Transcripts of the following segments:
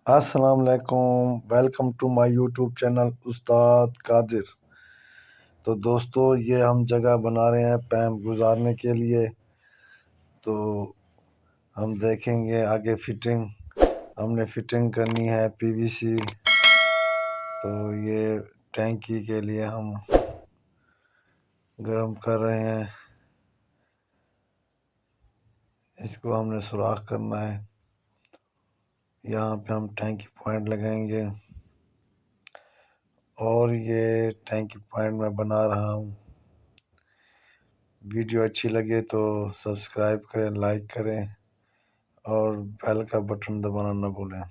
अस्सलाम वालेकुम। Welcome to my YouTube channel Ustad Qadir. तो दोस्तों, ये हम जगह बना रहे हैं पैम्प गुजारने के लिए। तो हम देखेंगे आगे फिटिंग। हमने फिटिंग करनी है पीवीसी। तो ये टैंकी के लिए हम गर्म कर रहे हैं। इसको हमने सुराख करना है। यहाँ पे हम टैंकी पॉइंट लगाएंगे और ये टैंकी पॉइंट मैं बना रहा हूँ। वीडियो अच्छी लगे तो सब्सक्राइब करें, लाइक करें और बेल का बटन दबाना न भूलें।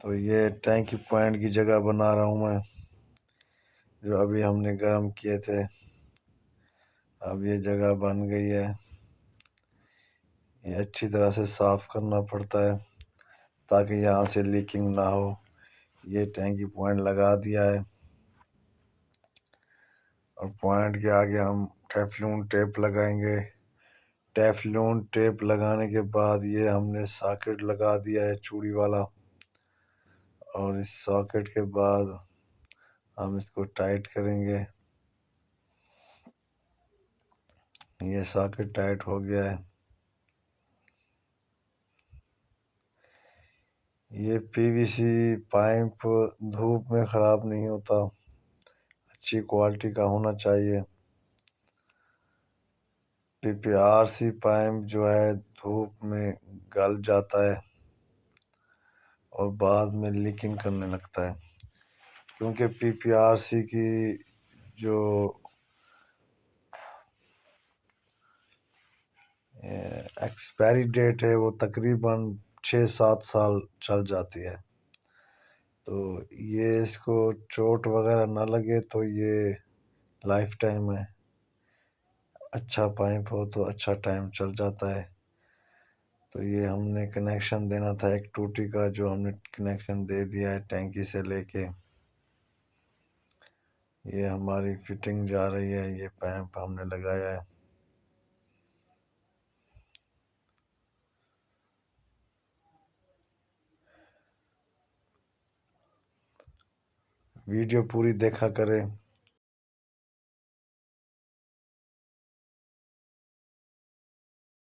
तो ये टैंकी पॉइंट की जगह बना रहा हूँ मैं, जो अभी हमने गर्म किए थे। अब ये जगह बन गई है। ये अच्छी तरह से साफ करना पड़ता है ताकि यहाँ से लीकिंग ना हो। ये टैंकी पॉइंट लगा दिया है और पॉइंट के आगे हम टेफलून टेप लगाएंगे। टेफलून टेप लगाने के बाद ये हमने सॉकेट लगा दिया है चूड़ी वाला, और इस सॉकेट के बाद हम इसको टाइट करेंगे। ये सॉकेट टाइट हो गया है। ये पीवीसी पाइप धूप में ख़राब नहीं होता, अच्छी क्वालिटी का होना चाहिए। पीपीआरसी पाइप जो है धूप में गल जाता है और बाद में लीकिंग करने लगता है, क्योंकि पीपीआरसी की जो एक्सपायरी डेट है वो तकरीबन 6-7 साल चल जाती है। तो ये इसको चोट वगैरह ना लगे तो ये लाइफ टाइम है। अच्छा पाइप हो तो अच्छा टाइम चल जाता है। तो ये हमने कनेक्शन देना था एक टूटी का, जो हमने कनेक्शन दे दिया है टैंकी से लेके। ये हमारी फिटिंग जा रही है। ये पाइप हमने लगाया है। वीडियो पूरी देखा करें।